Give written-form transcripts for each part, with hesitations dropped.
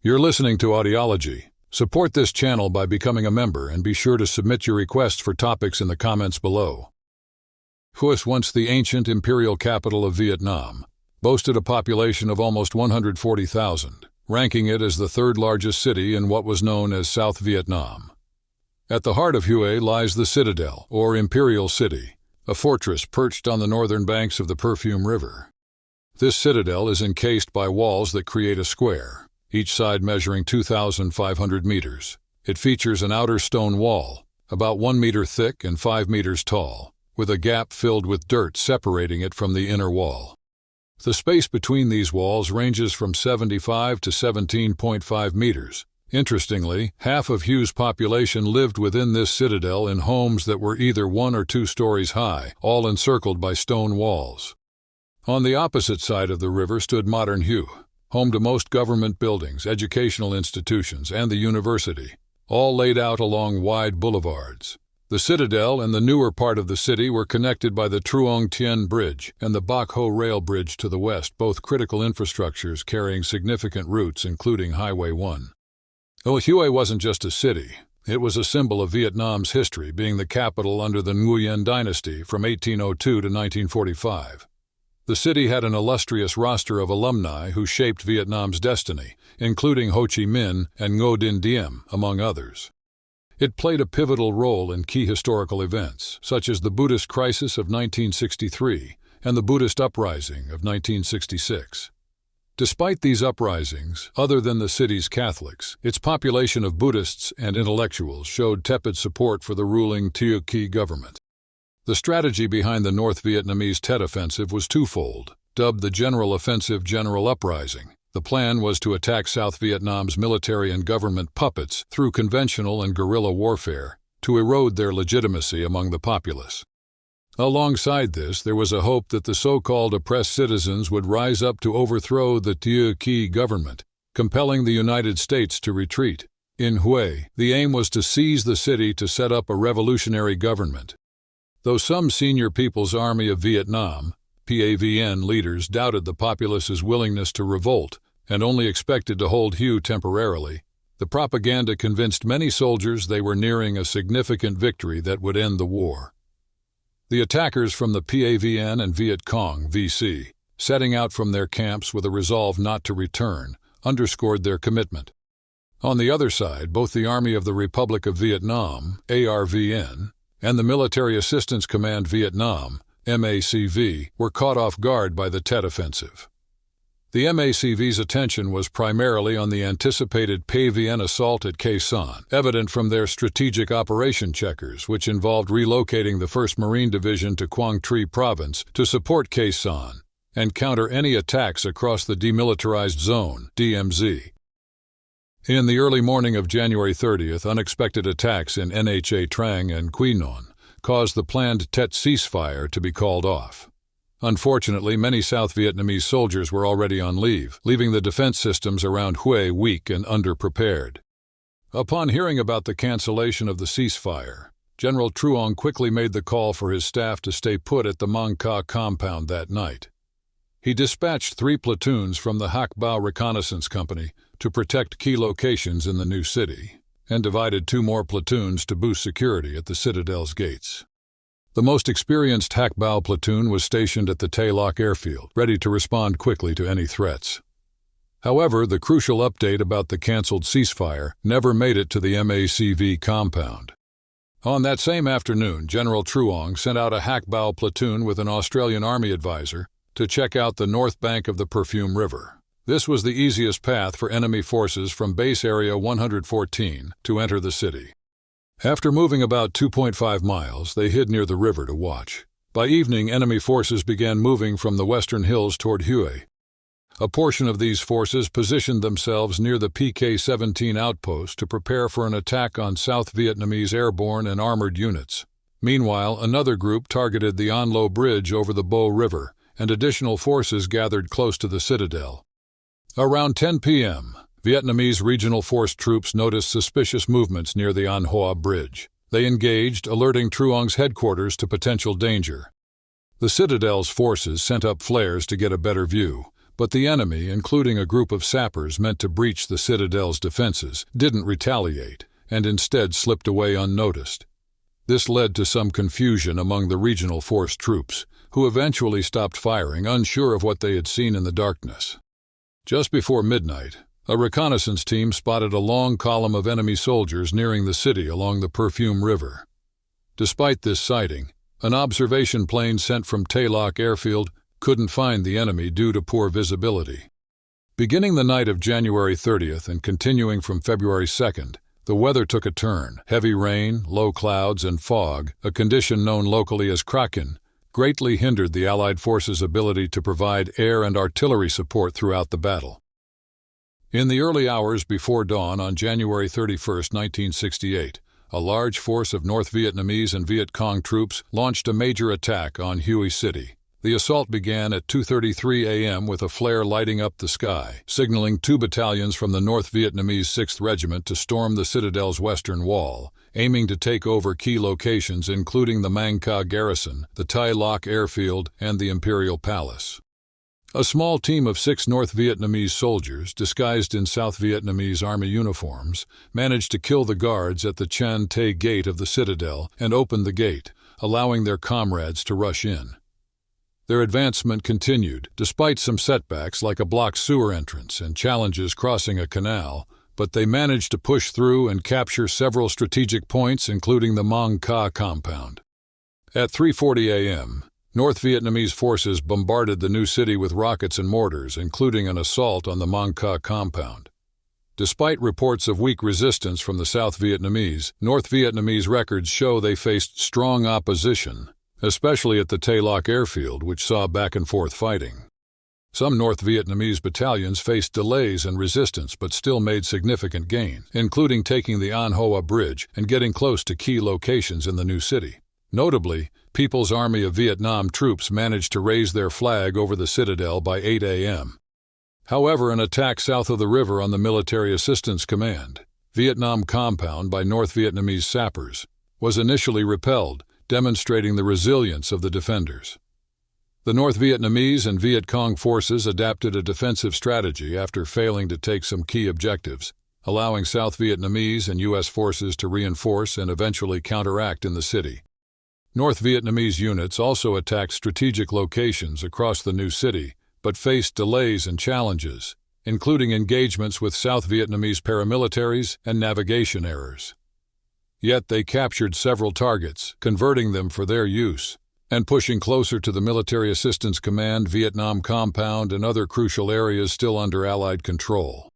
You're listening to Audiology. Support this channel by becoming a member and be sure to submit your requests for topics in the comments below. Huế, once the ancient imperial capital of Vietnam, boasted a population of almost 140,000, ranking it as the third largest city in what was known as South Vietnam. At the heart of Huế lies the Citadel, or Imperial City, a fortress perched on the northern banks of the Perfume River. This citadel is encased by walls that create a square, each side measuring 2,500 meters. It features an outer stone wall, about 1 meter thick and 5 meters tall, with a gap filled with dirt separating it from the inner wall. The space between these walls ranges from 75 to 17.5 meters. Interestingly, half of Hué's population lived within this citadel in homes that were either 1 or 2 stories high, all encircled by stone walls. On the opposite side of the river stood modern Huế, home to most government buildings, educational institutions, and the university, all laid out along wide boulevards. The citadel and the newer part of the city were connected by the Truong Tien Bridge and the Bac Ho Rail Bridge to the west, both critical infrastructures carrying significant routes including Highway 1. Huế wasn't just a city, it was a symbol of Vietnam's history, being the capital under the Nguyen dynasty from 1802 to 1945. The city had an illustrious roster of alumni who shaped Vietnam's destiny, including Ho Chi Minh and Ngo Dinh Diem, among others. It played a pivotal role in key historical events, such as the Buddhist crisis of 1963 and the Buddhist uprising of 1966. Despite these uprisings, other than the city's Catholics, its population of Buddhists and intellectuals showed tepid support for the ruling Thieu Qui government. The strategy behind the North Vietnamese Tet Offensive was twofold. Dubbed the General Offensive General Uprising, the plan was to attack South Vietnam's military and government puppets through conventional and guerrilla warfare to erode their legitimacy among the populace. Alongside this, there was a hope that the so-called oppressed citizens would rise up to overthrow the Thieu Qui government, compelling the United States to retreat. In Huế, the aim was to seize the city to set up a revolutionary government. Though some senior People's Army of Vietnam, PAVN leaders doubted the populace's willingness to revolt and only expected to hold Huế temporarily, the propaganda convinced many soldiers they were nearing a significant victory that would end the war. The attackers from the PAVN and Viet Cong VC, setting out from their camps with a resolve not to return, underscored their commitment. On the other side, both the Army of the Republic of Vietnam, ARVN, and the Military Assistance Command Vietnam, MACV, were caught off guard by the Tet Offensive. The MACV's attention was primarily on the anticipated PAVN assault at Khe Sanh, evident from their strategic operation checkers, which involved relocating the 1st Marine Division to Quang Tri Province to support Khe Sanh and counter any attacks across the Demilitarized Zone, DMZ. In the early morning of January 30th, unexpected attacks in Nha Trang and Quy Nhon caused the planned Tet ceasefire to be called off. Unfortunately, many South Vietnamese soldiers were already on leave, leaving the defense systems around Huế weak and underprepared. Upon hearing about the cancellation of the ceasefire, General Truong quickly made the call for his staff to stay put at the Mang Ca compound that night. He dispatched 3 platoons from the Hac Bao Reconnaissance Company to protect key locations in the new city, and divided 2 more platoons to boost security at the Citadel's gates. The most experienced Hac Bao platoon was stationed at the Tay Loc airfield, ready to respond quickly to any threats. However, the crucial update about the cancelled ceasefire never made it to the MACV compound. On that same afternoon, General Truong sent out a Hac Bao platoon with an Australian Army advisor to check out the north bank of the Perfume River. This was the easiest path for enemy forces from Base Area 114 to enter the city. After moving about 2.5 miles, they hid near the river to watch. By evening, enemy forces began moving from the western hills toward Huế. A portion of these forces positioned themselves near the PK-17 outpost to prepare for an attack on South Vietnamese airborne and armored units. Meanwhile, another group targeted the An Lo Bridge over the Bo River, and additional forces gathered close to the citadel. Around 10 p.m., Vietnamese Regional Force troops noticed suspicious movements near the An Hoa Bridge. They engaged, alerting Truong's headquarters to potential danger. The Citadel's forces sent up flares to get a better view, But the enemy, including a group of sappers meant to breach the citadel's defenses, didn't retaliate, and instead slipped away unnoticed. This led to some confusion among the regional force troops, who eventually stopped firing, unsure of what they had seen in the darkness. Just before midnight, a reconnaissance team spotted a long column of enemy soldiers nearing the city along the Perfume River. Despite this sighting, an observation plane sent from Tet airfield couldn't find the enemy due to poor visibility. Beginning the night of January 30th and continuing from February 2nd, the weather took a turn. Heavy rain, low clouds, and fog, a condition known locally as kraken, greatly hindered the Allied forces' ability to provide air and artillery support throughout the battle. In the early hours before dawn on January 31, 1968, a large force of North Vietnamese and Viet Cong troops launched a major attack on Hue City. The assault began at 2:33 a.m. with a flare lighting up the sky, signaling 2 battalions from the North Vietnamese 6th Regiment to storm the citadel's western wall, aiming to take over key locations including the Mang Ca garrison, the Tai Loc airfield, and the Imperial Palace. A small team of 6 North Vietnamese soldiers, disguised in South Vietnamese Army uniforms, managed to kill the guards at the Chan Tay gate of the citadel and open the gate, allowing their comrades to rush in. Their advancement continued, despite some setbacks like a blocked sewer entrance and challenges crossing a canal, but they managed to push through and capture several strategic points, including the Mang Ca compound. At 3:40 a.m., North Vietnamese forces bombarded the new city with rockets and mortars, including an assault on the Mang Ca compound. Despite reports of weak resistance from the South Vietnamese, North Vietnamese records show they faced strong opposition, especially at the Tay Loc airfield, which saw back-and-forth fighting. Some North Vietnamese battalions faced delays and resistance but still made significant gain, including taking the An Hoa Bridge and getting close to key locations in the new city. Notably, People's Army of Vietnam troops managed to raise their flag over the citadel by 8 a.m. However, an attack south of the river on the Military Assistance Command, Vietnam compound by North Vietnamese sappers, was initially repelled, demonstrating the resilience of the defenders. The North Vietnamese and Viet Cong forces adapted a defensive strategy after failing to take some key objectives, allowing South Vietnamese and U.S. forces to reinforce and eventually counteract in the city. North Vietnamese units also attacked strategic locations across the new city, but faced delays and challenges, including engagements with South Vietnamese paramilitaries and navigation errors. Yet they captured several targets, converting them for their use, and pushing closer to the Military Assistance Command, Vietnam compound, and other crucial areas still under Allied control.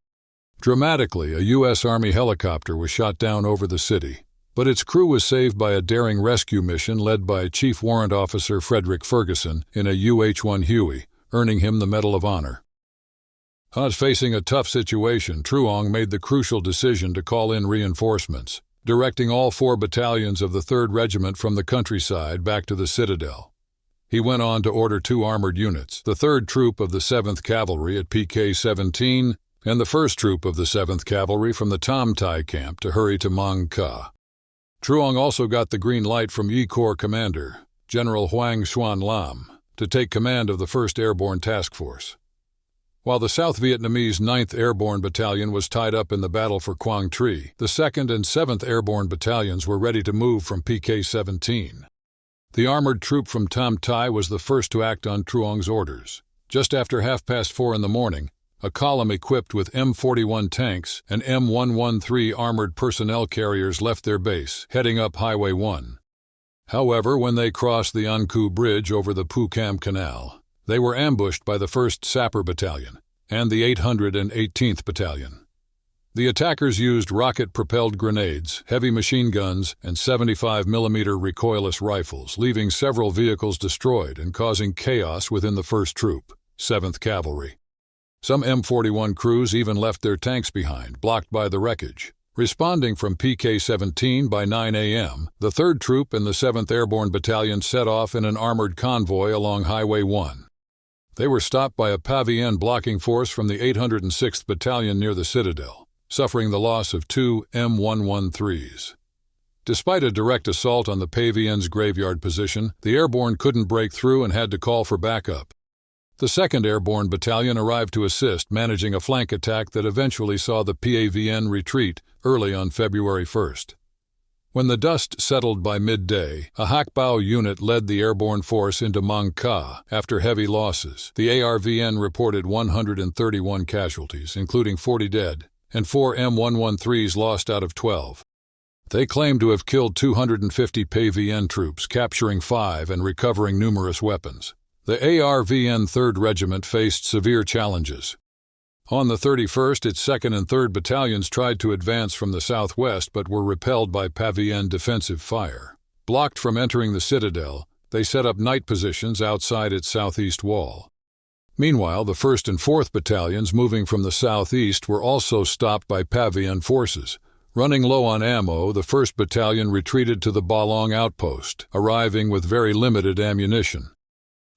Dramatically, a U.S. Army helicopter was shot down over the city, but its crew was saved by a daring rescue mission led by Chief Warrant Officer Frederick Ferguson in a UH-1 Huey, earning him the Medal of Honor. Facing a tough situation, Truong made the crucial decision to call in reinforcements, directing all 4 battalions of the 3rd Regiment from the countryside back to the citadel. He went on to order 2 armored units, the 3rd Troop of the 7th Cavalry at PK-17 and the 1st Troop of the 7th Cavalry from the Tam Tai camp to hurry to Mang Ca. Truong also got the green light from Yi Corps Commander, General Hoang Xuan Lam, to take command of the 1st Airborne Task Force. While the South Vietnamese 9th Airborne Battalion was tied up in the battle for Quang Tri, the 2nd and 7th Airborne Battalions were ready to move from PK-17. The armored troop from Tam Tai was the first to act on Truong's orders. Just after 4:30 in the morning, a column equipped with M41 tanks and M113 armored personnel carriers left their base, heading up Highway 1. However, when they crossed the An Cu Bridge over the Phu Cam Canal, they were ambushed by the 1st Sapper Battalion and the 818th Battalion. The attackers used rocket-propelled grenades, heavy machine guns, and 75mm recoilless rifles, leaving several vehicles destroyed and causing chaos within the 1st Troop, 7th Cavalry. Some M41 crews even left their tanks behind, blocked by the wreckage. Responding from PK-17 by 9 a.m., the 3rd Troop and the 7th Airborne Battalion set off in an armored convoy along Highway 1. They were stopped by a Pavien blocking force from the 806th Battalion near the Citadel, suffering the loss of 2 M113s. Despite a direct assault on the Pavien's graveyard position, the airborne couldn't break through and had to call for backup. The 2nd Airborne Battalion arrived to assist, managing a flank attack that eventually saw the PAVN retreat early on February 1st. When the dust settled by midday, a Hakbao unit led the airborne force into Mangka after heavy losses. The ARVN reported 131 casualties, including 40 dead, and 4 M113s lost out of 12. They claimed to have killed 250 PAVN troops, capturing 5 and recovering numerous weapons. The ARVN 3rd Regiment faced severe challenges. On the 31st, its 2nd and 3rd Battalions tried to advance from the southwest but were repelled by PAVN defensive fire. Blocked from entering the citadel, they set up night positions outside its southeast wall. Meanwhile, the 1st and 4th Battalions moving from the southeast were also stopped by PAVN forces. Running low on ammo, the 1st Battalion retreated to the Balong outpost, arriving with very limited ammunition.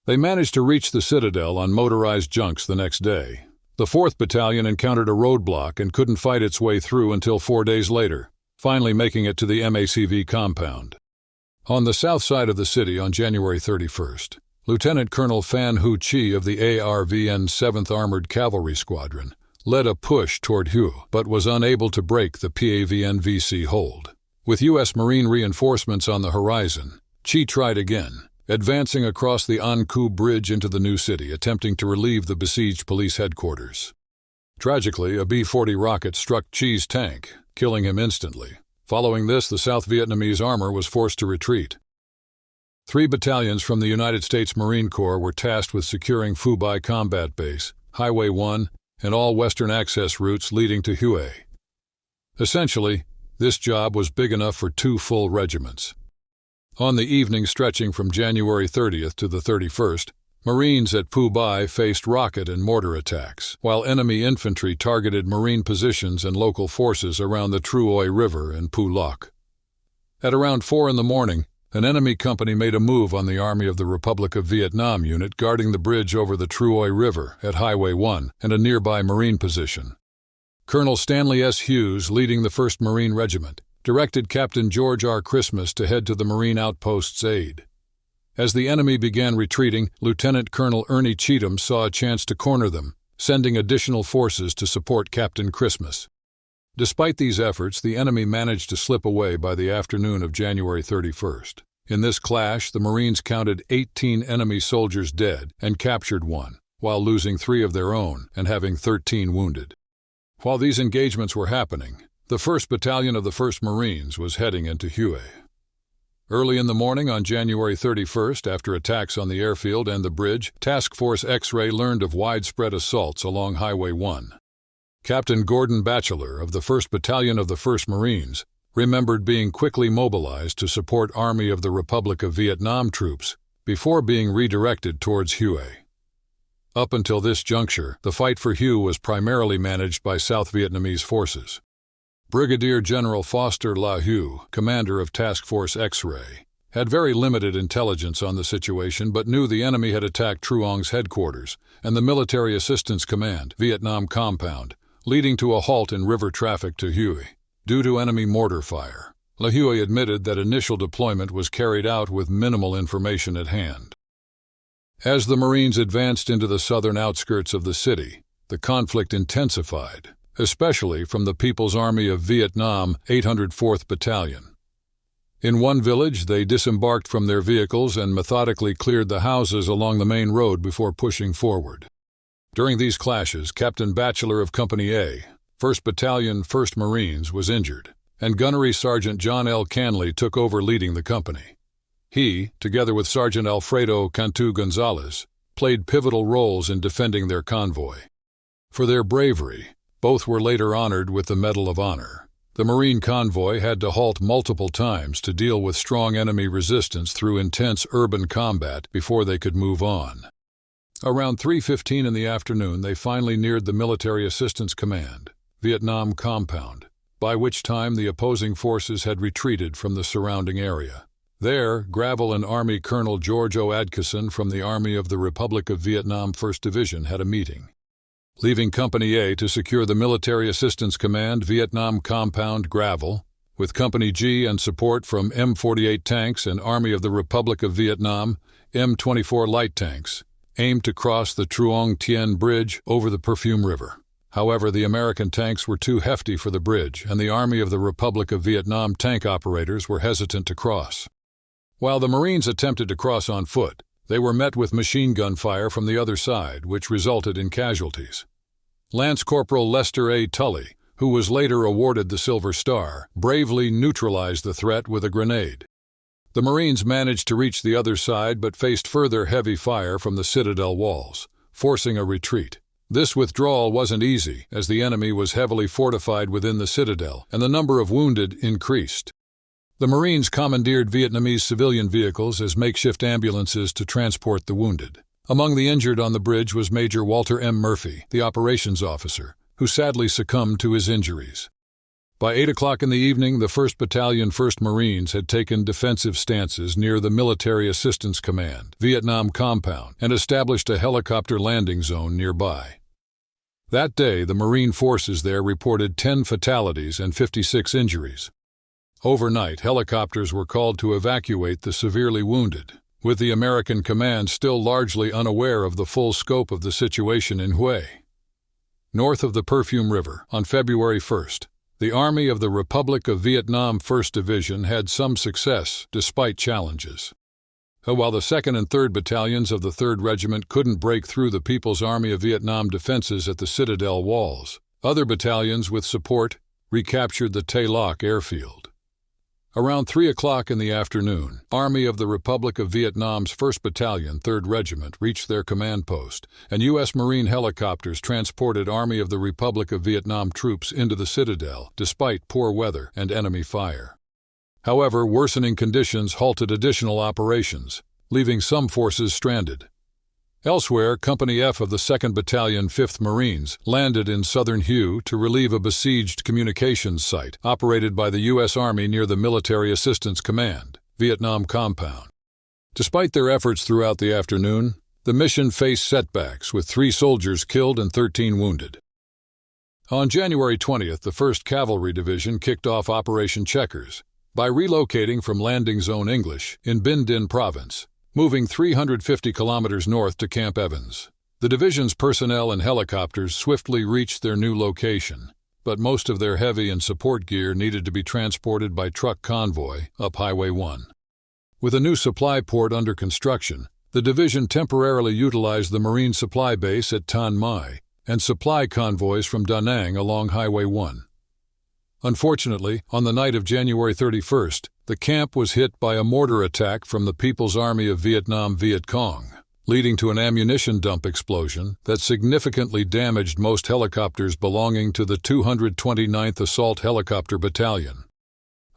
They managed to reach the citadel on motorized junks the next day. The 4th Battalion encountered a roadblock and couldn't fight its way through until 4 days later, finally making it to the MACV compound. On the south side of the city on January 31st, Lieutenant Colonel Fan Hu Chi of the ARVN 7th Armored Cavalry Squadron led a push toward Hue, but was unable to break the PAVN VC hold. With U.S. Marine reinforcements on the horizon, Chi tried again, advancing across the Anku Bridge into the new city, attempting to relieve the besieged police headquarters. Tragically, a B-40 rocket struck Chi's tank, killing him instantly. Following this, the South Vietnamese armor was forced to retreat. 3 battalions from the United States Marine Corps were tasked with securing Phu Bai Combat Base, Highway 1, and all western access routes leading to Hue. Essentially, this job was big enough for 2 full regiments. On the evening stretching from January 30th to the 31st, Marines at Phu Bai faced rocket and mortar attacks, while enemy infantry targeted Marine positions and local forces around the Truoy River and Phu Loc. At around 4 in the morning, an enemy company made a move on the Army of the Republic of Vietnam unit guarding the bridge over the Truoy River at Highway 1 and a nearby Marine position. Colonel Stanley S. Hughes, leading the 1st Marine Regiment, directed Captain George R. Christmas to head to the Marine outpost's aid. As the enemy began retreating, Lieutenant Colonel Ernie Cheatham saw a chance to corner them, sending additional forces to support Captain Christmas. Despite these efforts, the enemy managed to slip away by the afternoon of January 31st. In this clash, the Marines counted 18 enemy soldiers dead and captured 1, while losing 3 of their own and having 13 wounded. While these engagements were happening, the 1st Battalion of the 1st Marines was heading into Hue. Early in the morning on January 31st, after attacks on the airfield and the bridge, Task Force X-Ray learned of widespread assaults along Highway 1. Captain Gordon Batchelor of the 1st Battalion of the 1st Marines remembered being quickly mobilized to support Army of the Republic of Vietnam troops before being redirected towards Hue. Up until this juncture, the fight for Hue was primarily managed by South Vietnamese forces. Brigadier General Foster La Hue, commander of Task Force X-Ray, had very limited intelligence on the situation but knew the enemy had attacked Truong's headquarters and the Military Assistance Command, Vietnam compound, leading to a halt in river traffic to Hue, due to enemy mortar fire. La Hue admitted that initial deployment was carried out with minimal information at hand. As the Marines advanced into the southern outskirts of the city, the conflict intensified, especially from the People's Army of Vietnam 804th Battalion. In one village, they disembarked from their vehicles and methodically cleared the houses along the main road before pushing forward. During these clashes, Captain Batchelor of Company A, 1st Battalion, 1st Marines, was injured, and Gunnery Sergeant John L. Canley took over leading the company. He, together with Sergeant Alfredo Cantu Gonzalez, played pivotal roles in defending their convoy. For their bravery, both were later honored with the Medal of Honor. The Marine convoy had to halt multiple times to deal with strong enemy resistance through intense urban combat before they could move on. Around 3:15 in the afternoon, they finally neared the Military Assistance Command, Vietnam compound, by which time the opposing forces had retreated from the surrounding area. There, Gravel and Army Colonel George O. Adkisson from the Army of the Republic of Vietnam 1st Division had a meeting. Leaving Company A to secure the Military Assistance Command Vietnam compound Gravel, with Company G and support from M48 tanks and Army of the Republic of Vietnam M24 light tanks, aimed to cross the Truong Tien Bridge over the Perfume River. However, the American tanks were too hefty for the bridge, and the Army of the Republic of Vietnam tank operators were hesitant to cross. While the Marines attempted to cross on foot, they were met with machine gun fire from the other side, which resulted in casualties. Lance Corporal Lester A. Tully, who was later awarded the Silver Star, bravely neutralized the threat with a grenade. The Marines managed to reach the other side but faced further heavy fire from the citadel walls, forcing a retreat. This withdrawal wasn't easy, as the enemy was heavily fortified within the citadel, and the number of wounded increased. The Marines commandeered Vietnamese civilian vehicles as makeshift ambulances to transport the wounded. Among the injured on the bridge was Major Walter M. Murphy, the operations officer, who sadly succumbed to his injuries. By 8 o'clock in the evening, the 1st Battalion 1st Marines had taken defensive stances near the Military Assistance Command, Vietnam compound, and established a helicopter landing zone nearby. That day, the Marine forces there reported 10 fatalities and 56 injuries. Overnight, helicopters were called to evacuate the severely wounded, with the American command still largely unaware of the full scope of the situation in Huế. North of the Perfume River, on February 1st, the Army of the Republic of Vietnam 1st Division had some success despite challenges. While the 2nd and 3rd Battalions of the 3rd Regiment couldn't break through the People's Army of Vietnam defenses at the citadel walls, other battalions with support recaptured the Tay Loc airfield. Around 3 o'clock in the afternoon, Army of the Republic of Vietnam's 1st Battalion, 3rd Regiment reached their command post, and U.S. Marine helicopters transported Army of the Republic of Vietnam troops into the citadel despite poor weather and enemy fire. However, worsening conditions halted additional operations, leaving some forces stranded. Elsewhere, Company F of the 2nd Battalion, 5th Marines landed in southern Hue to relieve a besieged communications site operated by the U.S. Army near the Military Assistance Command, Vietnam compound. Despite their efforts throughout the afternoon, the mission faced setbacks with 3 soldiers killed and 13 wounded. On January 20th, the 1st Cavalry Division kicked off Operation Checkers by relocating from Landing Zone English in Binh Dinh Province, moving 350 kilometers north to Camp Evans. The division's personnel and helicopters swiftly reached their new location, but most of their heavy and support gear needed to be transported by truck convoy up Highway 1. With a new supply port under construction, the division temporarily utilized the Marine supply base at Tan Mai and supply convoys from Da Nang along Highway 1. Unfortunately, on the night of January 31st, the camp was hit by a mortar attack from the People's Army of Vietnam Viet Cong, leading to an ammunition dump explosion that significantly damaged most helicopters belonging to the 229th Assault Helicopter Battalion.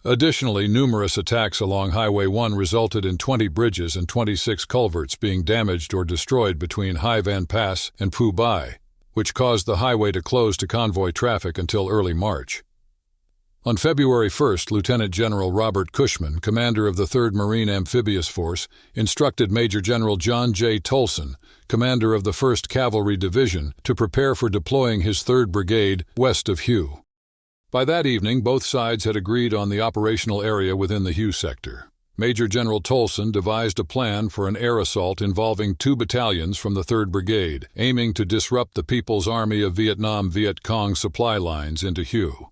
Additionally, numerous attacks along Highway 1 resulted in 20 bridges and 26 culverts being damaged or destroyed between Hai Van Pass and Phu Bai, which caused the highway to close to convoy traffic until early March. On February 1st, Lieutenant General Robert Cushman, commander of the 3rd Marine Amphibious Force, instructed Major General John J. Tolson, commander of the 1st Cavalry Division, to prepare for deploying his 3rd Brigade west of Hue. By that evening, both sides had agreed on the operational area within the Hue sector. Major General Tolson devised a plan for an air assault involving 2 battalions from the 3rd Brigade, aiming to disrupt the People's Army of Vietnam Viet Cong supply lines into Hue.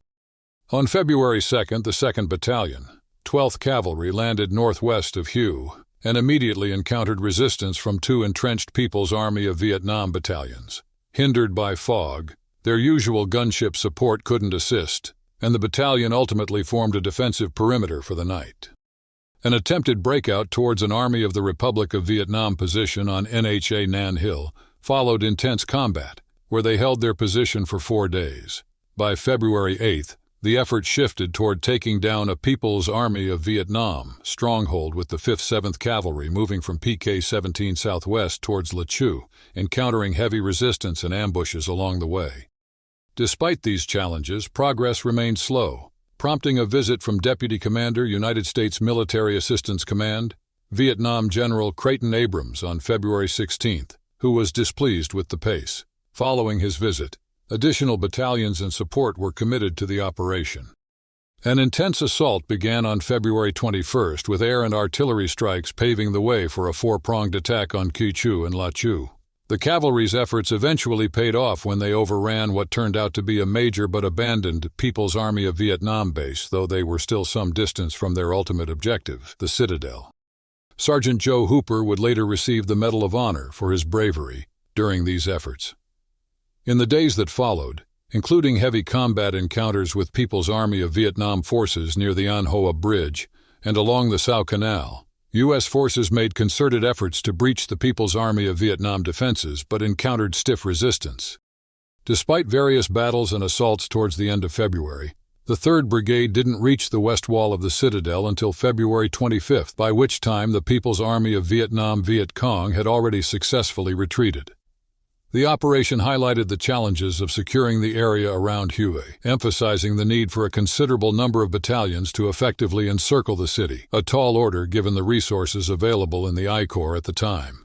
On February 2nd, the 2nd Battalion, 12th Cavalry landed northwest of Hue and immediately encountered resistance from 2 entrenched People's Army of Vietnam battalions. Hindered by fog, their usual gunship support couldn't assist, and the battalion ultimately formed a defensive perimeter for the night. An attempted breakout towards an Army of the Republic of Vietnam position on Nha Nan Hill followed intense combat, where they held their position for 4 days. By February 8th, the effort shifted toward taking down a People's Army of Vietnam stronghold, with the 5th 7th Cavalry moving from PK-17 southwest towards Le Chu, encountering heavy resistance and ambushes along the way. Despite these challenges, progress remained slow, prompting a visit from Deputy Commander, United States Military Assistance Command, Vietnam General Creighton Abrams on February 16th, who was displeased with the pace. Following his visit, additional battalions and support were committed to the operation. An intense assault began on February 21st, with air and artillery strikes paving the way for a four-pronged attack on Quy Chu and La Chu. The cavalry's efforts eventually paid off when they overran what turned out to be a major but abandoned People's Army of Vietnam base, though they were still some distance from their ultimate objective, the Citadel. Sergeant Joe Hooper would later receive the Medal of Honor for his bravery during these efforts. In the days that followed, including heavy combat encounters with People's Army of Vietnam forces near the An Hoa Bridge and along the Sao Canal, U.S. forces made concerted efforts to breach the People's Army of Vietnam defenses but encountered stiff resistance. Despite various battles and assaults towards the end of February, the 3rd Brigade didn't reach the west wall of the Citadel until February 25th, by which time the People's Army of Vietnam Viet Cong had already successfully retreated. The operation highlighted the challenges of securing the area around Hue, emphasizing the need for a considerable number of battalions to effectively encircle the city, a tall order given the resources available in the I Corps at the time.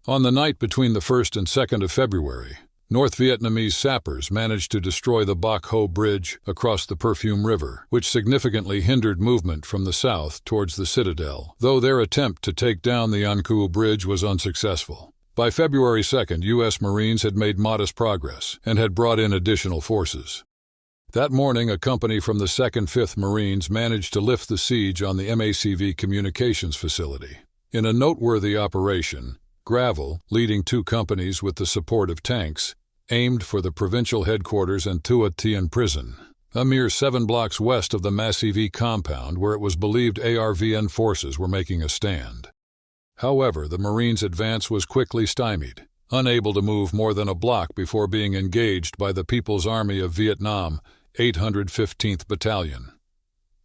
On the night between the 1st and 2nd of February, North Vietnamese sappers managed to destroy the Bac Ho Bridge across the Perfume River, which significantly hindered movement from the south towards the Citadel, though their attempt to take down the An Cuu Bridge was unsuccessful. By February 2nd, U.S. Marines had made modest progress and had brought in additional forces. That morning, a company from the 2nd 5th Marines managed to lift the siege on the MACV communications facility. In a noteworthy operation, Gravel, leading 2 companies with the support of tanks, aimed for the provincial headquarters and Tua Tien prison, a mere 7 blocks west of the MACV compound where it was believed ARVN forces were making a stand. However, the Marines' advance was quickly stymied, unable to move more than a block before being engaged by the People's Army of Vietnam 815th Battalion.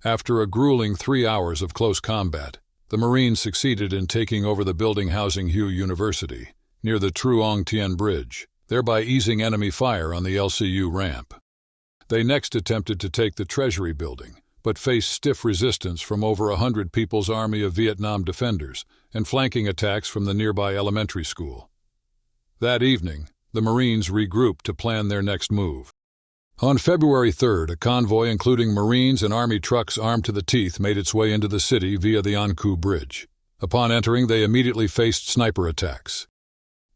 After a grueling 3 hours of close combat, the Marines succeeded in taking over the building housing Hue University, near the Truong Tien Bridge, thereby easing enemy fire on the LCU ramp. They next attempted to take the Treasury building, but faced stiff resistance from over 100 People's Army of Vietnam defenders and flanking attacks from the nearby elementary school. That evening, the Marines regrouped to plan their next move. On February 3rd, a convoy including Marines and Army trucks armed to the teeth made its way into the city via the An Cuu Bridge. Upon entering, they immediately faced sniper attacks.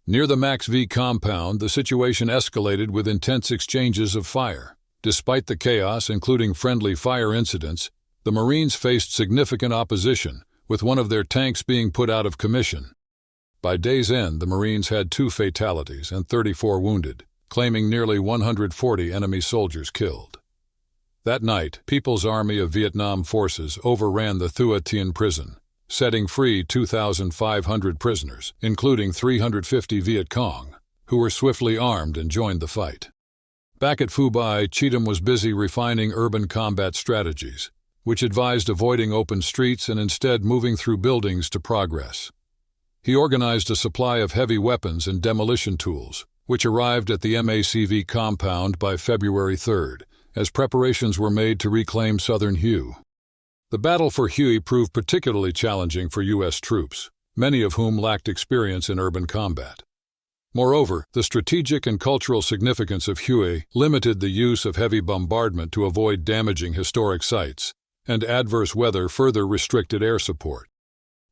Near the Max V compound, the situation escalated with intense exchanges of fire. Despite the chaos, including friendly fire incidents, the Marines faced significant opposition, with one of their tanks being put out of commission. By day's end, the Marines had 2 fatalities and 34 wounded, claiming nearly 140 enemy soldiers killed. That night, People's Army of Vietnam forces overran the Thua Tien prison, setting free 2,500 prisoners, including 350 Viet Cong, who were swiftly armed and joined the fight. Back at Phu Bai, Cheatham was busy refining urban combat strategies, which advised avoiding open streets and instead moving through buildings to progress. He organized a supply of heavy weapons and demolition tools, which arrived at the MACV compound by February 3rd, as preparations were made to reclaim southern Hue. The battle for Hue proved particularly challenging for U.S. troops, many of whom lacked experience in urban combat. Moreover, the strategic and cultural significance of Hue limited the use of heavy bombardment to avoid damaging historic sites, and adverse weather further restricted air support.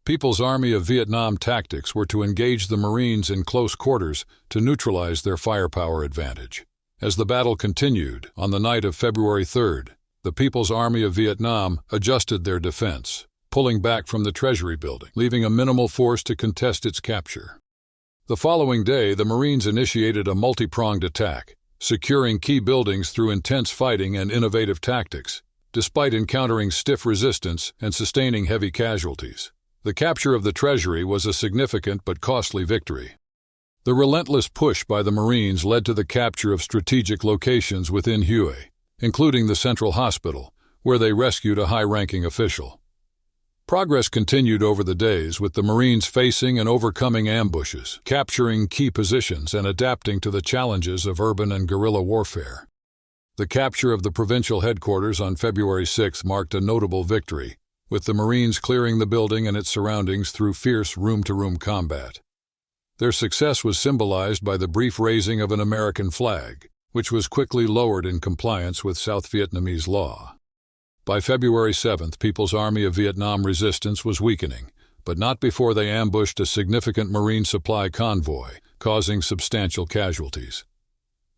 People's Army of Vietnam tactics were to engage the Marines in close quarters to neutralize their firepower advantage. As the battle continued, on the night of February 3rd, the People's Army of Vietnam adjusted their defense, pulling back from the Treasury building, leaving a minimal force to contest its capture. The following day, the Marines initiated a multi-pronged attack, securing key buildings through intense fighting and innovative tactics, despite encountering stiff resistance and sustaining heavy casualties. The capture of the Treasury was a significant but costly victory. The relentless push by the Marines led to the capture of strategic locations within Hue, including the Central Hospital, where they rescued a high-ranking official. Progress continued over the days, with the Marines facing and overcoming ambushes, capturing key positions, and adapting to the challenges of urban and guerrilla warfare. The capture of the provincial headquarters on February 6 marked a notable victory, with the Marines clearing the building and its surroundings through fierce room-to-room combat. Their success was symbolized by the brief raising of an American flag, which was quickly lowered in compliance with South Vietnamese law. By February 7th, People's Army of Vietnam resistance was weakening, but not before they ambushed a significant Marine supply convoy, causing substantial casualties.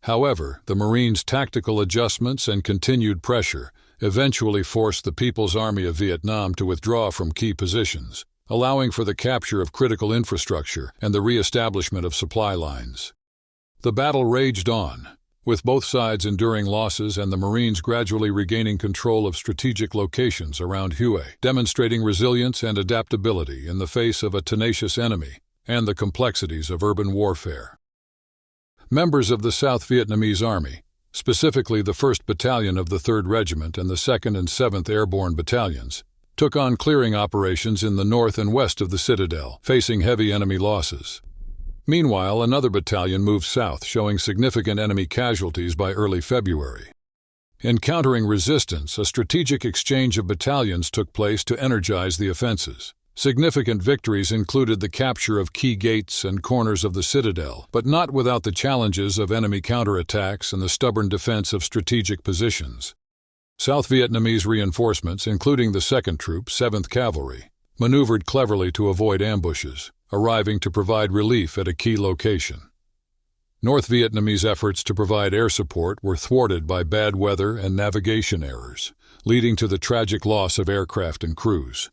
However, the Marines' tactical adjustments and continued pressure eventually forced the People's Army of Vietnam to withdraw from key positions, allowing for the capture of critical infrastructure and the re-establishment of supply lines. The battle raged on, with both sides enduring losses and the Marines gradually regaining control of strategic locations around Hue, demonstrating resilience and adaptability in the face of a tenacious enemy and the complexities of urban warfare. Members of the South Vietnamese Army, specifically the 1st Battalion of the 3rd Regiment and the 2nd and 7th Airborne Battalions, took on clearing operations in the north and west of the Citadel, facing heavy enemy losses. Meanwhile, another battalion moved south, showing significant enemy casualties by early February. Encountering resistance, a strategic exchange of battalions took place to energize the offenses. Significant victories included the capture of key gates and corners of the Citadel, but not without the challenges of enemy counterattacks and the stubborn defense of strategic positions. South Vietnamese reinforcements, including the 2nd Troop, 7th Cavalry, maneuvered cleverly to avoid ambushes, arriving to provide relief at a key location. North Vietnamese efforts to provide air support were thwarted by bad weather and navigation errors, leading to the tragic loss of aircraft and crews.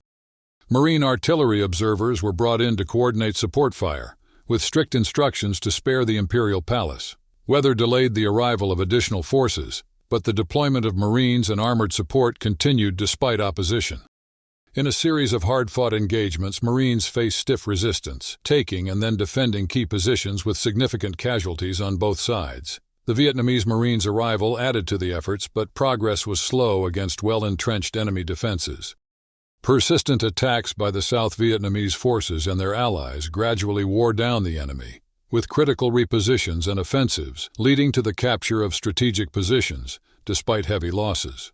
Marine artillery observers were brought in to coordinate support fire, with strict instructions to spare the Imperial Palace. Weather delayed the arrival of additional forces, but the deployment of Marines and armored support continued despite opposition. In a series of hard-fought engagements, Marines faced stiff resistance, taking and then defending key positions with significant casualties on both sides. The Vietnamese Marines' arrival added to the efforts, but progress was slow against well-entrenched enemy defenses. Persistent attacks by the South Vietnamese forces and their allies gradually wore down the enemy, with critical repositions and offensives leading to the capture of strategic positions, despite heavy losses.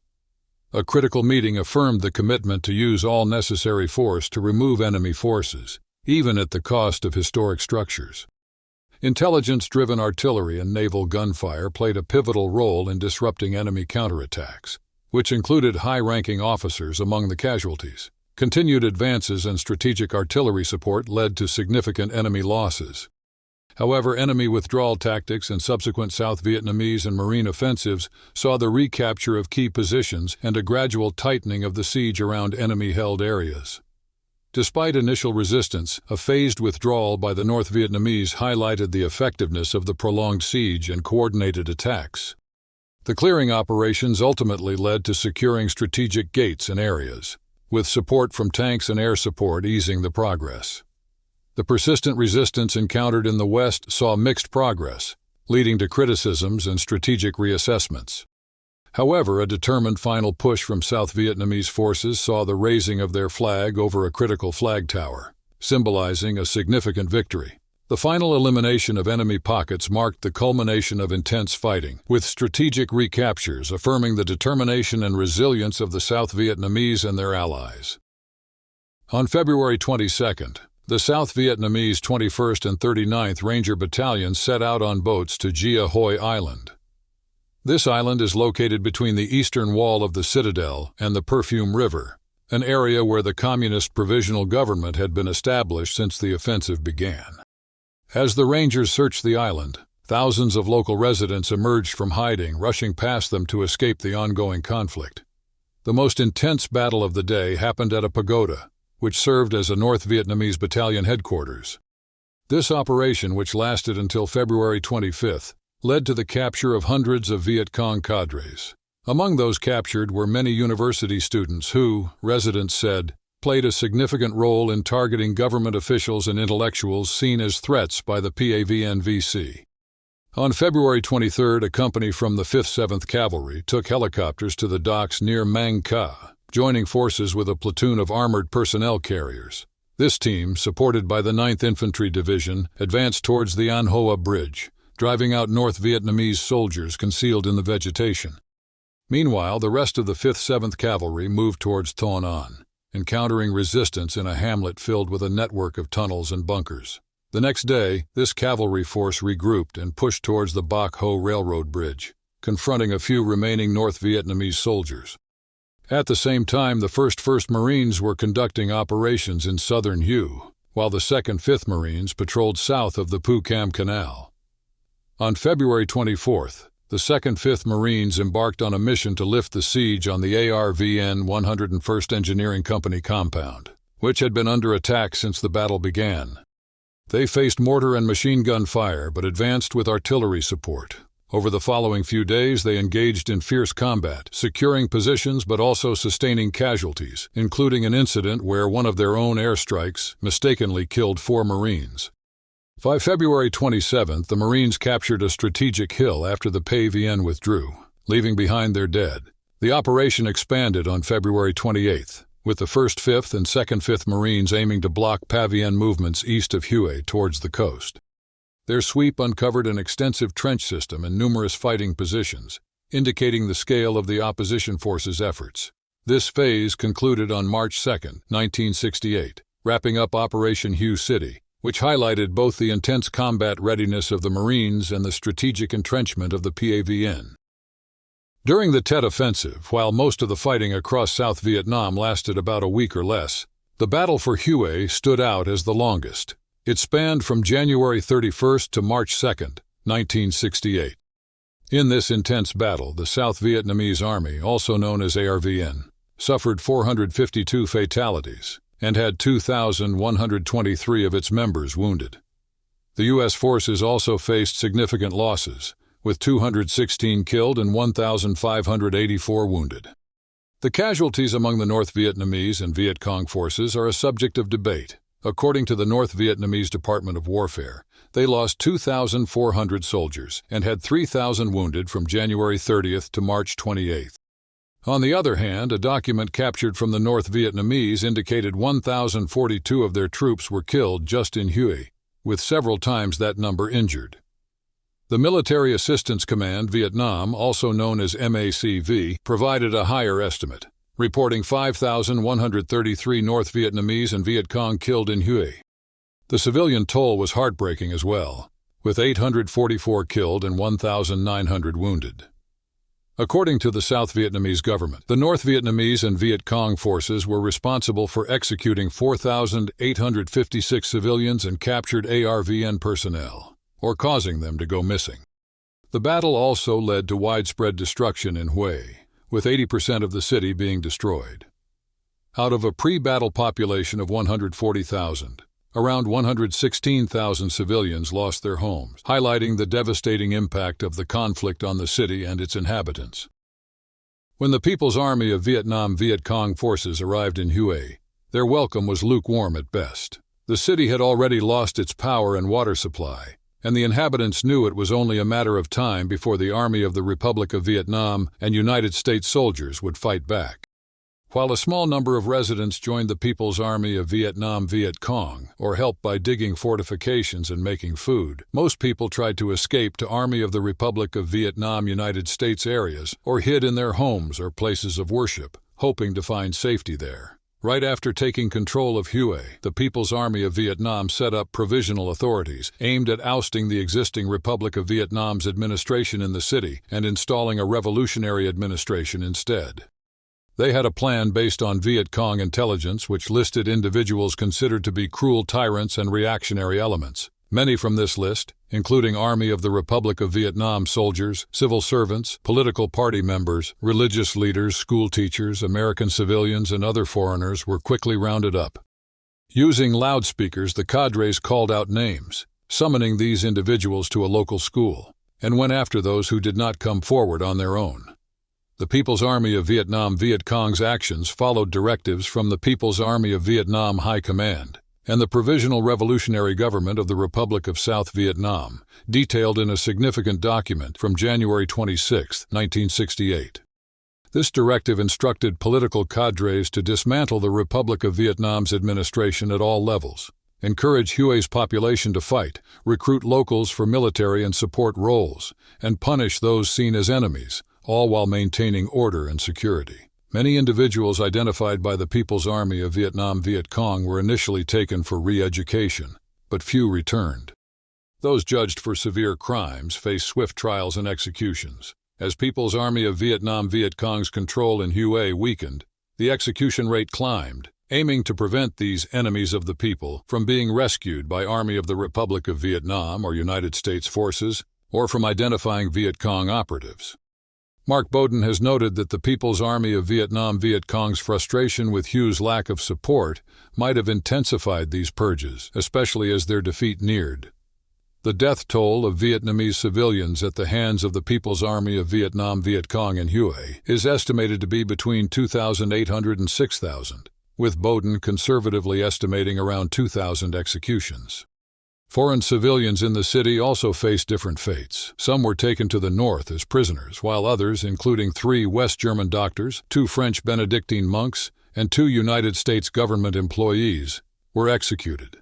A critical meeting affirmed the commitment to use all necessary force to remove enemy forces, even at the cost of historic structures. Intelligence-driven artillery and naval gunfire played a pivotal role in disrupting enemy counterattacks, which included high-ranking officers among the casualties. Continued advances and strategic artillery support led to significant enemy losses. However, enemy withdrawal tactics and subsequent South Vietnamese and Marine offensives saw the recapture of key positions and a gradual tightening of the siege around enemy-held areas. Despite initial resistance, a phased withdrawal by the North Vietnamese highlighted the effectiveness of the prolonged siege and coordinated attacks. The clearing operations ultimately led to securing strategic gates and areas, with support from tanks and air support easing the progress. The persistent resistance encountered in the west saw mixed progress, leading to criticisms and strategic reassessments. However, a determined final push from South Vietnamese forces saw the raising of their flag over a critical flag tower, symbolizing a significant victory. The final elimination of enemy pockets marked the culmination of intense fighting, with strategic recaptures affirming the determination and resilience of the South Vietnamese and their allies. On February 22nd, the South Vietnamese 21st and 39th Ranger Battalions set out on boats to Gia Hoi Island. This island is located between the eastern wall of the Citadel and the Perfume River, an area where the Communist Provisional Government had been established since the offensive began. As the Rangers searched the island, thousands of local residents emerged from hiding, rushing past them to escape the ongoing conflict. The most intense battle of the day happened at a pagoda, which served as a North Vietnamese battalion headquarters. This operation, which lasted until February 25th, led to the capture of hundreds of Viet Cong cadres. Among those captured were many university students who, residents said, played a significant role in targeting government officials and intellectuals seen as threats by the PAVN-VC. On February 23rd, a company from the 5th 7th Cavalry took helicopters to the docks near Mang Ca, joining forces with a platoon of armored personnel carriers. This team, supported by the 9th Infantry Division, advanced towards the An Hoa Bridge, driving out North Vietnamese soldiers concealed in the vegetation. Meanwhile, the rest of the 5th 7th Cavalry moved towards Ton An, encountering resistance in a hamlet filled with a network of tunnels and bunkers. The next day, this cavalry force regrouped and pushed towards the Bac Ho Railroad Bridge, confronting a few remaining North Vietnamese soldiers. At the same time, the 1st Marines were conducting operations in southern Hue, while the 2nd 5th Marines patrolled south of the Pu Cam Canal. On February 24th, the 2nd 5th Marines embarked on a mission to lift the siege on the ARVN 101st Engineering Company compound, which had been under attack since the battle began. They faced mortar and machine gun fire but advanced with artillery support. Over the following few days, they engaged in fierce combat, securing positions but also sustaining casualties, including an incident where one of their own airstrikes mistakenly killed 4 Marines. By February 27th, the Marines captured a strategic hill after the PVN withdrew, leaving behind their dead. The operation expanded on February 28th, with the 1st 5th and 2nd 5th Marines aiming to block PVN movements east of Hue towards the coast. Their sweep uncovered an extensive trench system and numerous fighting positions, indicating the scale of the opposition forces' efforts. This phase concluded on March 2, 1968, wrapping up Operation Hue City, which highlighted both the intense combat readiness of the Marines and the strategic entrenchment of the PAVN. During the Tet Offensive, while most of the fighting across South Vietnam lasted about a week or less, the battle for Hue stood out as the longest. It spanned from January 31st to March 2, 1968. In this intense battle, the South Vietnamese Army, also known as ARVN, suffered 452 fatalities and had 2,123 of its members wounded. The U.S. forces also faced significant losses, with 216 killed and 1,584 wounded. The casualties among the North Vietnamese and Viet Cong forces are a subject of debate. According to the North Vietnamese Department of Warfare, they lost 2,400 soldiers and had 3,000 wounded from January 30th to March 28th. On the other hand, a document captured from the North Vietnamese indicated 1,042 of their troops were killed just in Hue, with several times that number injured. The Military Assistance Command Vietnam, also known as MACV, provided a higher estimate, reporting 5,133 North Vietnamese and Viet Cong killed in Hue. The civilian toll was heartbreaking as well, with 844 killed and 1,900 wounded. According to the South Vietnamese government, the North Vietnamese and Viet Cong forces were responsible for executing 4,856 civilians and captured ARVN personnel, or causing them to go missing. The battle also led to widespread destruction in Hue, with 80% of the city being destroyed. Out of a pre-battle population of 140,000, around 116,000 civilians lost their homes, highlighting the devastating impact of the conflict on the city and its inhabitants. When the People's Army of Vietnam Viet Cong forces arrived in Hue, their welcome was lukewarm at best. The city had already lost its power and water supply, and the inhabitants knew it was only a matter of time before the Army of the Republic of Vietnam and United States soldiers would fight back. While a small number of residents joined the People's Army of Vietnam Viet Cong, or helped by digging fortifications and making food, most people tried to escape to Army of the Republic of Vietnam United States areas or hid in their homes or places of worship, hoping to find safety there. Right after taking control of Hue, the People's Army of Vietnam set up provisional authorities aimed at ousting the existing Republic of Vietnam's administration in the city and installing a revolutionary administration instead. They had a plan based on Viet Cong intelligence which listed individuals considered to be cruel tyrants and reactionary elements. Many from this list, including Army of the Republic of Vietnam soldiers, civil servants, political party members, religious leaders, school teachers, American civilians, and other foreigners, were quickly rounded up. Using loudspeakers, the cadres called out names, summoning these individuals to a local school, and went after those who did not come forward on their own. The People's Army of Vietnam Viet Cong's actions followed directives from the People's Army of Vietnam High Command and the Provisional Revolutionary Government of the Republic of South Vietnam, detailed in a significant document from January 26, 1968. This directive instructed political cadres to dismantle the Republic of Vietnam's administration at all levels, encourage Hue's population to fight, recruit locals for military and support roles, and punish those seen as enemies, all while maintaining order and security. Many individuals identified by the People's Army of Vietnam Viet Cong were initially taken for re-education, but few returned. Those judged for severe crimes faced swift trials and executions, As People's Army of Vietnam Viet Cong's control in Hue weakened, the execution rate climbed, aiming to prevent these enemies of the people from being rescued by Army of the Republic of Vietnam or United States forces, or from identifying Viet Cong operatives. Mark Bowden has noted that the People's Army of Vietnam Viet Cong's frustration with Hue's lack of support might have intensified these purges, especially as their defeat neared. The death toll of Vietnamese civilians at the hands of the People's Army of Vietnam Viet Cong in Hue is estimated to be between 2,800 and 6,000, with Bowden conservatively estimating around 2,000 executions. Foreign civilians in the city also faced different fates. Some were taken to the north as prisoners, while others, including 3 West German doctors, 2 French Benedictine monks, and 2 United States government employees, were executed.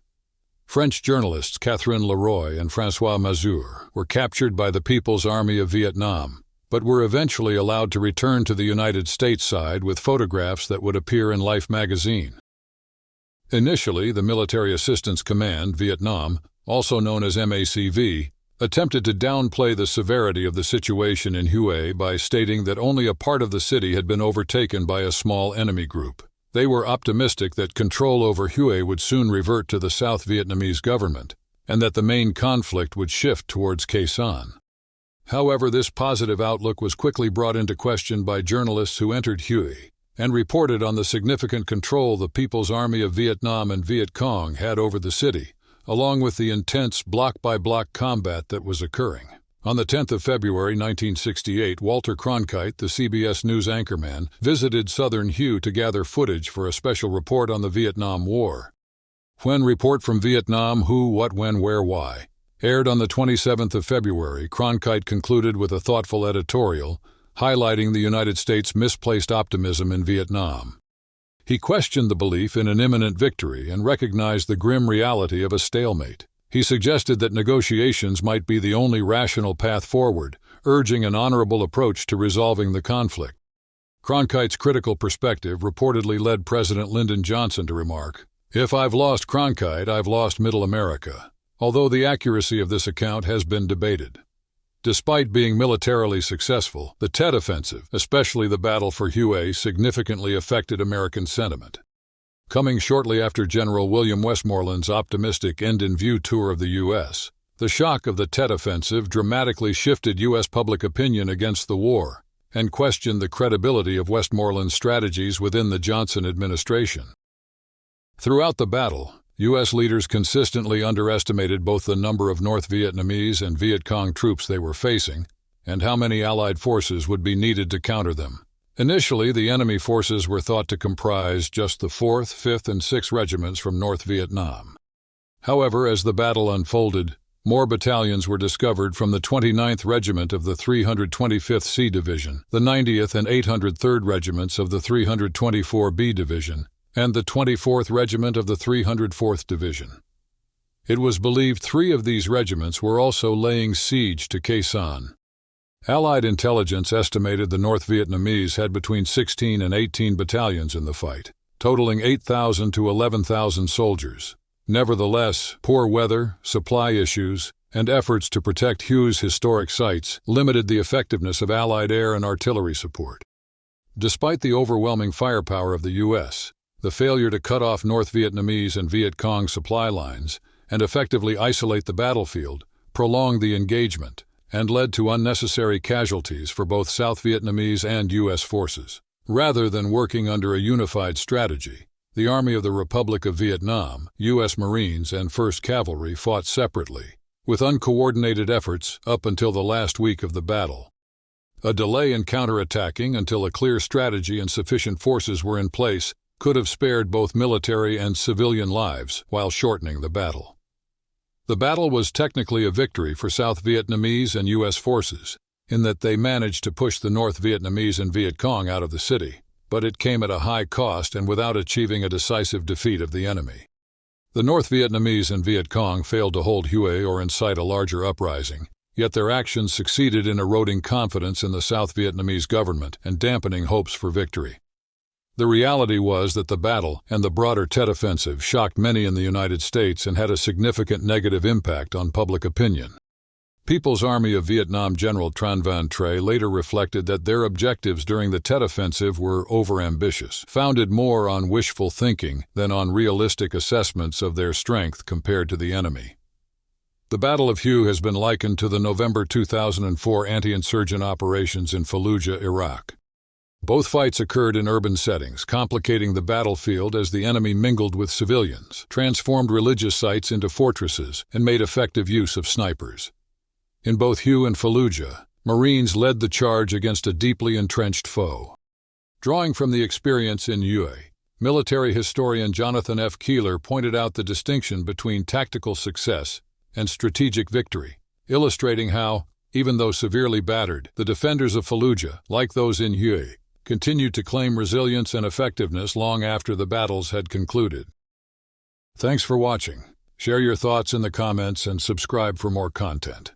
French journalists Catherine Leroy and François Mazur were captured by the People's Army of Vietnam, but were eventually allowed to return to the United States side with photographs that would appear in Life magazine. Initially, the Military Assistance Command, Vietnam, also known as MACV, attempted to downplay the severity of the situation in Hue by stating that only a part of the city had been overtaken by a small enemy group. They were optimistic that control over Hue would soon revert to the South Vietnamese government, and that the main conflict would shift towards Khe Sanh. However, this positive outlook was quickly brought into question by journalists who entered Hue and reported on the significant control the People's Army of Vietnam and Viet Cong had over the city, along with the intense block-by-block combat that was occurring. On the 10th of February 1968, Walter Cronkite, the CBS News anchorman, visited southern Hue to gather footage for a special report on the Vietnam War. When Report from Vietnam Who, What, When, Where, Why aired on the 27th of February, Cronkite concluded with a thoughtful editorial highlighting the United States' misplaced optimism in Vietnam. He questioned the belief in an imminent victory and recognized the grim reality of a stalemate. He suggested that negotiations might be the only rational path forward, urging an honorable approach to resolving the conflict. Cronkite's critical perspective reportedly led President Lyndon Johnson to remark, "If I've lost Cronkite, I've lost Middle America," although the accuracy of this account has been debated. Despite being militarily successful, the Tet Offensive, especially the Battle for Hue, significantly affected American sentiment. Coming shortly after General William Westmoreland's optimistic end-in-view tour of the U.S., the shock of the Tet Offensive dramatically shifted U.S. public opinion against the war and questioned the credibility of Westmoreland's strategies within the Johnson administration. Throughout the battle, U.S. leaders consistently underestimated both the number of North Vietnamese and Viet Cong troops they were facing and how many Allied forces would be needed to counter them. Initially, the enemy forces were thought to comprise just the 4th, 5th, and 6th regiments from North Vietnam. However, as the battle unfolded, more battalions were discovered from the 29th Regiment of the 325th C Division, the 90th and 803rd Regiments of the 324B Division, and the 24th Regiment of the 304th Division. It was believed 3 of these regiments were also laying siege to Khe Sanh. Allied intelligence estimated the North Vietnamese had between 16 and 18 battalions in the fight, totaling 8,000 to 11,000 soldiers. Nevertheless, poor weather, supply issues, and efforts to protect Hue's historic sites limited the effectiveness of Allied air and artillery support. Despite the overwhelming firepower of the U.S., the failure to cut off North Vietnamese and Viet Cong supply lines and effectively isolate the battlefield prolonged the engagement and led to unnecessary casualties for both South Vietnamese and U.S. forces. Rather than working under a unified strategy, the Army of the Republic of Vietnam, U.S. Marines, and 1st Cavalry fought separately, with uncoordinated efforts up until the last week of the battle. A delay in counterattacking until a clear strategy and sufficient forces were in place could have spared both military and civilian lives while shortening the battle. The battle was technically a victory for South Vietnamese and U.S. forces, in that they managed to push the North Vietnamese and Viet Cong out of the city, but it came at a high cost and without achieving a decisive defeat of the enemy. The North Vietnamese and Viet Cong failed to hold Hue or incite a larger uprising, yet their actions succeeded in eroding confidence in the South Vietnamese government and dampening hopes for victory. The reality was that the battle and the broader Tet Offensive shocked many in the United States and had a significant negative impact on public opinion. People's Army of Vietnam General Tran Van Tre later reflected that their objectives during the Tet Offensive were overambitious, founded more on wishful thinking than on realistic assessments of their strength compared to the enemy. The Battle of Huế has been likened to the November 2004 anti-insurgent operations in Fallujah, Iraq. Both fights occurred in urban settings, complicating the battlefield as the enemy mingled with civilians, transformed religious sites into fortresses, and made effective use of snipers. In both Huế and Fallujah, Marines led the charge against a deeply entrenched foe. Drawing from the experience in Huế, military historian Jonathan F. Keeler pointed out the distinction between tactical success and strategic victory, illustrating how, even though severely battered, the defenders of Fallujah, like those in Huế, continued to claim resilience and effectiveness long after the battles had concluded. Thanks for watching. Share your thoughts in the comments and subscribe for more content.